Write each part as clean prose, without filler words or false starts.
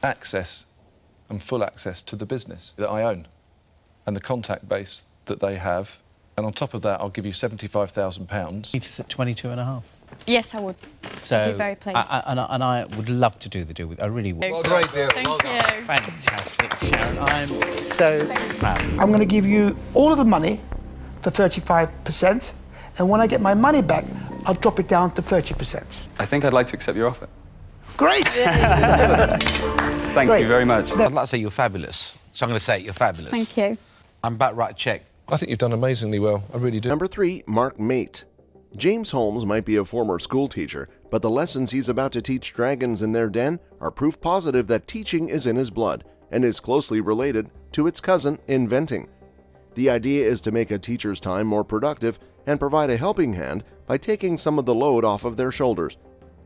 access and full access to the business that I own and the contact base that they have. And on top of that, I'll give you £75,000. It's at 22.5. Yes, I would. So, I'd be very pleased. And I would love to do the deal with. I really would. Well, great deal. Thank Well done. you. Fantastic, Sharon. I'm so proud. I'm going to give you all of the money for 35%, and when I get my money back, I'll drop it down to 30%. I think I'd like to accept your offer. Great! Thank Great. you very much. I'd like to say you're fabulous. So I'm going to say it, you're fabulous. Thank you. I'm about right to check. I think you've done amazingly well. I really do. Number 3, Mark Mate. James Holmes might be a former school teacher, but the lessons he's about to teach dragons in their den are proof positive that teaching is in his blood and is closely related to its cousin, inventing. The idea is to make a teacher's time more productive and provide a helping hand by taking some of the load off of their shoulders.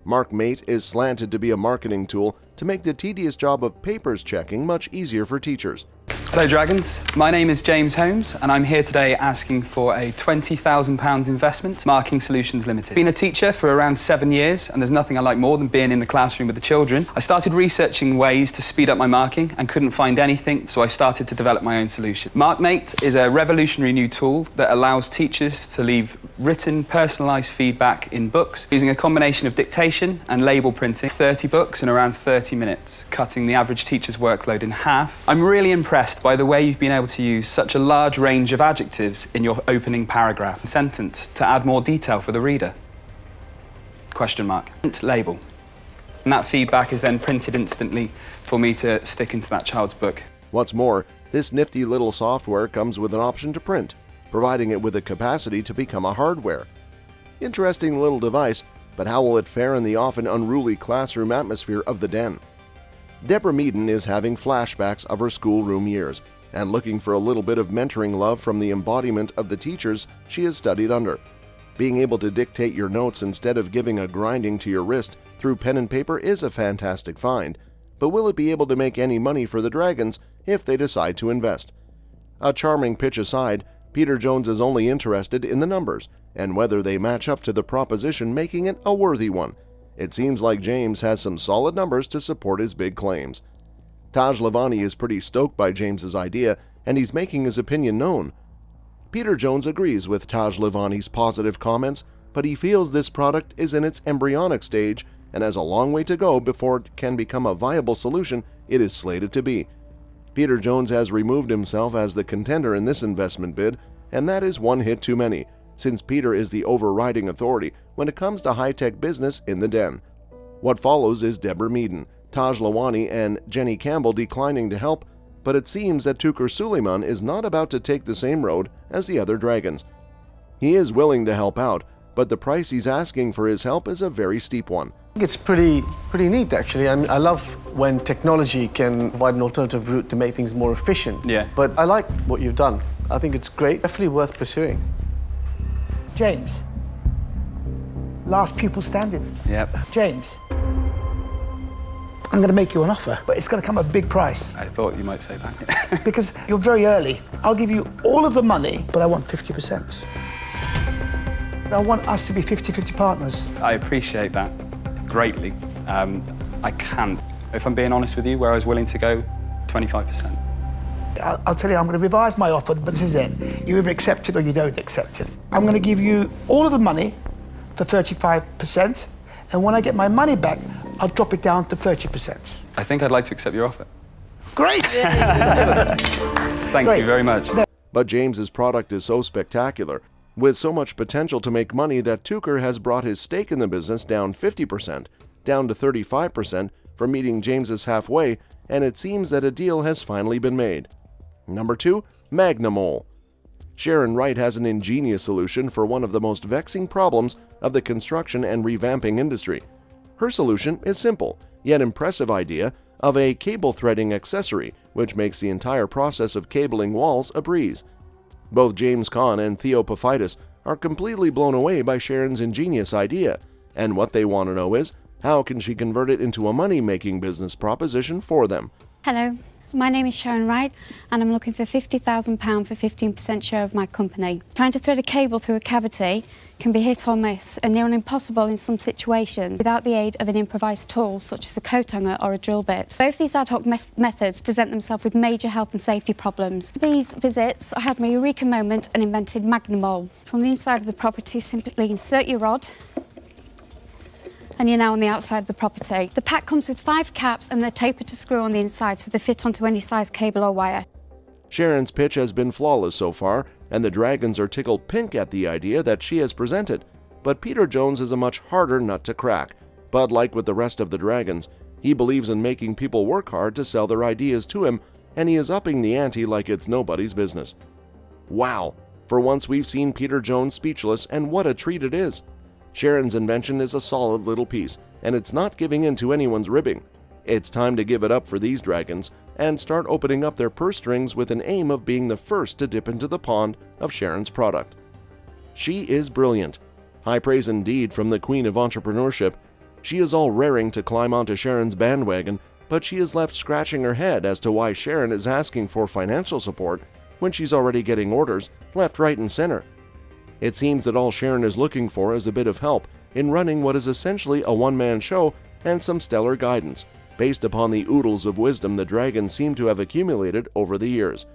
Mark Mate is slanted to be a marketing tool to make the tedious job of papers checking much easier for teachers. Hello, Dragons. My name is James Holmes, and I'm here today asking for a £20,000 investment, Marking Solutions Limited. Been a teacher for around 7 years, and there's nothing I like more than being in the classroom with the children. I started researching ways to speed up my marking and couldn't find anything, so I started to develop my own solution. MarkMate is a revolutionary new tool that allows teachers to leave written, personalised feedback in books using a combination of dictation and label printing. 30 books in around 30 minutes, cutting the average teacher's workload in half. I'm really impressed by the way you've been able to use such a large range of adjectives in your opening paragraph and sentence to add more detail for the reader. Question mark. Label. And that feedback is then printed instantly for me to stick into that child's book. What's more, this nifty little software comes with an option to print, providing it with the capacity to become a hardware. Interesting little device, but how will it fare in the often unruly classroom atmosphere of the den? Deborah Meaden is having flashbacks of her schoolroom years and looking for a little bit of mentoring love from the embodiment of the teachers she has studied under. Being able to dictate your notes instead of giving a grinding to your wrist through pen and paper is a fantastic find, but will it be able to make any money for the Dragons if they decide to invest? A charming pitch aside, Peter Jones is only interested in the numbers and whether they match up to the proposition, making it a worthy one. It seems like James has some solid numbers to support his big claims. Taj Lavani is pretty stoked by James's idea, and he's making his opinion known. Peter Jones agrees with Taj Lavani's positive comments, but he feels this product is in its embryonic stage and has a long way to go before it can become a viable solution it is slated to be. Peter Jones has removed himself as the contender in this investment bid, and that is one hit too many, since Peter is the overriding authority when it comes to high-tech business in the den. What follows is Deborah Meaden, Taj Lavani, and Jenny Campbell declining to help, but it seems that Tooker Suleiman is not about to take the same road as the other Dragons. He is willing to help out, but the price he's asking for his help is a very steep one. It's pretty neat, actually. I mean, I love when technology can provide an alternative route to make things more efficient. Yeah. But I like what you've done. I think it's great, definitely worth pursuing. James, last pupil standing. Yep. James, I'm going to make you an offer, but it's going to come at a big price. I thought you might say that. Because you're very early. I'll give you all of the money, but I want 50%. I want us to be 50-50 partners. I appreciate that greatly. I can't. If I'm being honest with you, where I was willing to go, 25%. I'll tell you, I'm going to revise my offer, but this is it. You either accept it or you don't accept it. I'm going to give you all of the money for 35%, and when I get my money back, I'll drop it down to 30%. I think I'd like to accept your offer. Great! Thank Great. you very much. But James's product is so spectacular, with so much potential to make money, that Tooker has brought his stake in the business down 50%, down to 35% for meeting James's halfway, and it seems that a deal has finally been made. Number 2, Magnamole. Sharon Wright has an ingenious solution for one of the most vexing problems of the construction and revamping industry. Her solution is simple, yet impressive idea of a cable threading accessory, which makes the entire process of cabling walls a breeze. Both James Caan and Theo Paphitis are completely blown away by Sharon's ingenious idea, and what they want to know is, how can she convert it into a money-making business proposition for them? Hello. My name is Sharon Wright and I'm looking for £50,000 for 15% share of my company. Trying to thread a cable through a cavity can be hit or miss and near on impossible in some situations without the aid of an improvised tool such as a coat hanger or a drill bit. Both these ad hoc methods present themselves with major health and safety problems. These visits, I had my eureka moment and invented Magnamol. From the inside of the property, simply insert your rod and you're now on the outside of the property. The pack comes with 5 caps and they're tapered to screw on the inside so they fit onto any size cable or wire. Sharon's pitch has been flawless so far, and the Dragons are tickled pink at the idea that she has presented. But Peter Jones is a much harder nut to crack. But like with the rest of the Dragons, he believes in making people work hard to sell their ideas to him, and he is upping the ante like it's nobody's business. Wow! For once we've seen Peter Jones speechless, and what a treat it is. Sharon's invention is a solid little piece, and it's not giving in to anyone's ribbing. It's time to give it up for these Dragons and start opening up their purse strings with an aim of being the first to dip into the pond of Sharon's product. She is brilliant. High praise indeed from the queen of entrepreneurship. She is all raring to climb onto Sharon's bandwagon, but she is left scratching her head as to why Sharon is asking for financial support when she's already getting orders left, right, and center. It seems that all Sharon is looking for is a bit of help in running what is essentially a one-man show and some stellar guidance, based upon the oodles of wisdom the Dragons seem to have accumulated over the years.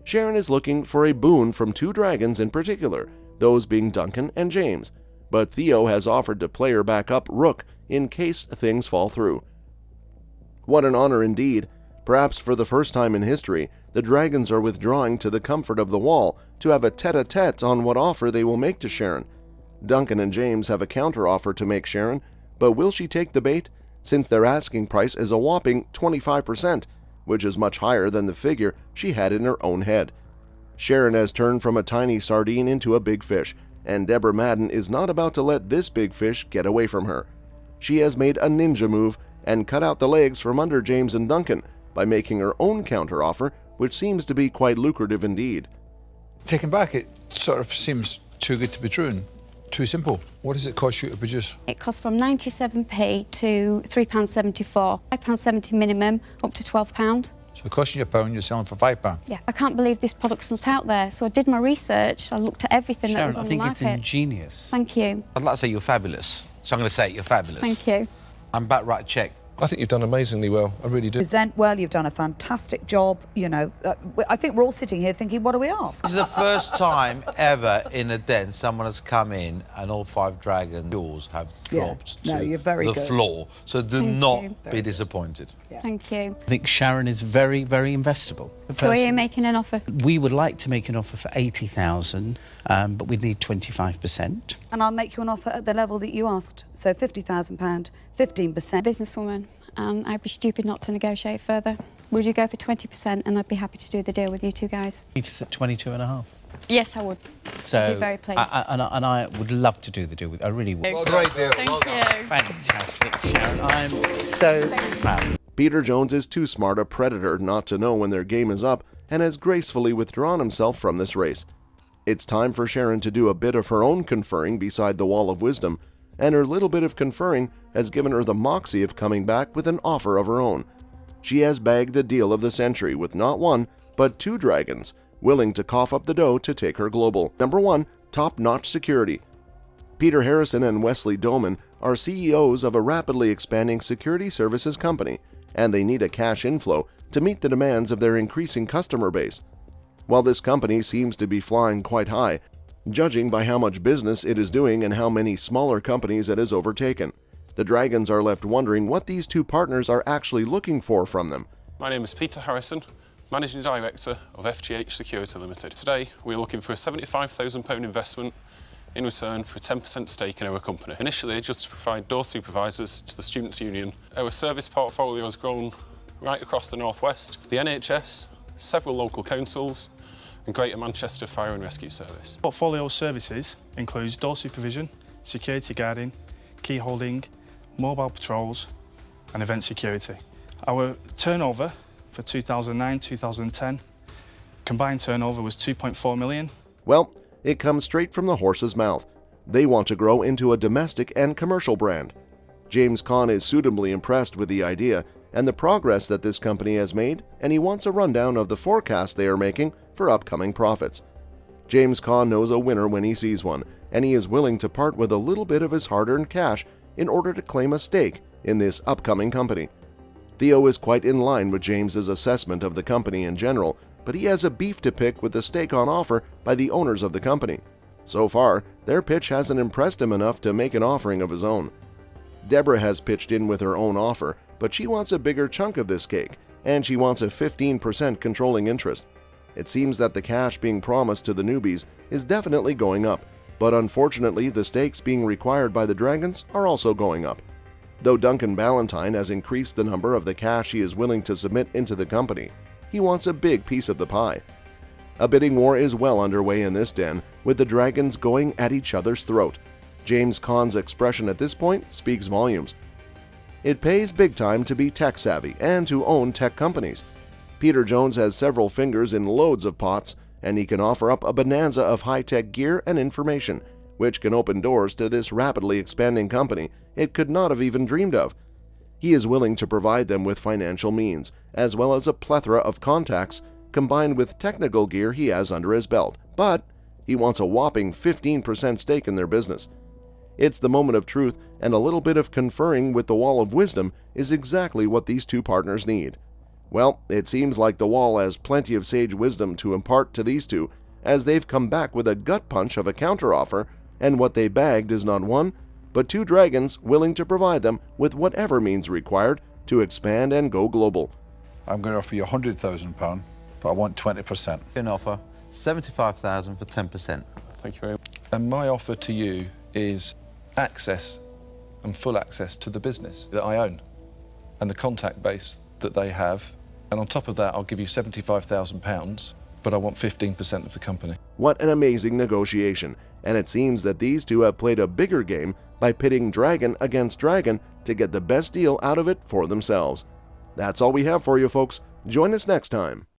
Sharon is looking for a boon from 2 Dragons in particular, those being Duncan and James, but Theo has offered to play her backup Rook in case things fall through. What an honor indeed. Perhaps for the first time in history, the Dragons are withdrawing to the comfort of the wall to have a tete-a-tete on what offer they will make to Sharon. Duncan and James have a counter-offer to make Sharon, but will she take the bait, since their asking price is a whopping 25%, which is much higher than the figure she had in her own head. Sharon has turned from a tiny sardine into a big fish, and Deborah Madden is not about to let this big fish get away from her. She has made a ninja move and cut out the legs from under James and Duncan by making her own counter-offer, which seems to be quite lucrative indeed. Taken back, it sort of seems too good to be true and too simple. What does it cost you to produce? It costs from 97p to £3.74. £5.70 minimum, up to £12. So it costing you £1, you're selling for £5. Yeah. I can't believe this product's not out there, so I did my research. I looked at everything that Sharon, was on I the think market. it's ingenious. Thank you. I'd like to say you're fabulous. So I'm going to say it, you're fabulous. Thank you. I'm back right check. I think you've done amazingly well. I really do. Present well, you've done a fantastic job. You know, I think we're all sitting here thinking, what do we ask? This is the first time ever in a den someone has come in and all 5 Dragon jewels have dropped No, to you're very the good. floor. So do Thank not you. be disappointed. Thank you. I think Sharon is very, very investable. So are you making an offer? We would like to make an offer for 80,000, but we'd need 25%. And I'll make you an offer at the level that you asked. So £50,000, 15%. Businesswoman, I'd be stupid not to negotiate further. Would you go for 20% and I'd be happy to do the deal with you 2 guys? It's at 22.5. Yes, I would. So I'd be very pleased. I would love to do the deal with. I really would. Well, great deal. Thank you. Fantastic, Sharon. I'm so proud. Peter Jones is too smart a predator not to know when their game is up and has gracefully withdrawn himself from this race. It's time for Sharon to do a bit of her own conferring beside the wall of wisdom, and her little bit of conferring has given her the moxie of coming back with an offer of her own. She has bagged the deal of the century with not 1, but 2 Dragons, willing to cough up the dough to take her global. Number 1, top-notch security. Peter Harrison and Wesley Doman are CEOs of a rapidly expanding security services company, and they need a cash inflow to meet the demands of their increasing customer base. While this company seems to be flying quite high, judging by how much business it is doing and how many smaller companies it has overtaken, the Dragons are left wondering what these 2 partners are actually looking for from them. My name is Peter Harrison, Managing Director of FGH Security Limited. Today, we're looking for a £75,000 investment in return for a 10% stake in our company. Initially, just to provide door supervisors to the Students' Union. Our service portfolio has grown right across the Northwest, the NHS, several local councils, and Greater Manchester Fire and Rescue Service. Portfolio services includes door supervision, security guarding, key holding, mobile patrols, and event security. Our turnover for 2009-2010, combined turnover was 2.4 million. Well, it comes straight from the horse's mouth. They want to grow into a domestic and commercial brand. James Caan is suitably impressed with the idea and the progress that this company has made, and he wants a rundown of the forecast they are making for upcoming profits. James Caan knows a winner when he sees one, and he is willing to part with a little bit of his hard-earned cash in order to claim a stake in this upcoming company. Theo is quite in line with James's assessment of the company in general, but he has a beef to pick with the stake on offer by the owners of the company. So far, their pitch hasn't impressed him enough to make an offering of his own. Deborah has pitched in with her own offer, but she wants a bigger chunk of this cake, and she wants a 15% controlling interest. It seems that the cash being promised to the newbies is definitely going up, but unfortunately the stakes being required by the Dragons are also going up. Though Duncan Ballantyne has increased the number of the cash he is willing to submit into the company, he wants a big piece of the pie. A bidding war is well underway in this den, with the Dragons going at each other's throat. James Caan's expression at this point speaks volumes. It pays big time to be tech-savvy and to own tech companies. Peter Jones has several fingers in loads of pots, and he can offer up a bonanza of high-tech gear and information, which can open doors to this rapidly expanding company it could not have even dreamed of. He is willing to provide them with financial means, as well as a plethora of contacts, combined with technical gear he has under his belt, but he wants a whopping 15% stake in their business. It's the moment of truth, and a little bit of conferring with the Wall of Wisdom is exactly what these two partners need. Well, it seems like the Wall has plenty of sage wisdom to impart to these two, as they've come back with a gut punch of a counteroffer, and what they bagged is not one, but two dragons willing to provide them with whatever means required to expand and go global. I'm going to offer you £100,000, but I want 20%. Can offer $75,000 for 10%. Thank you very much. And my offer to you is access and full access to the business that I own and the contact base that they have. And on top of that, I'll give you £75,000, but I want 15% of the company. What an amazing negotiation, and it seems that these two have played a bigger game by pitting dragon against dragon to get the best deal out of it for themselves. That's all we have for you, folks. Join us next time.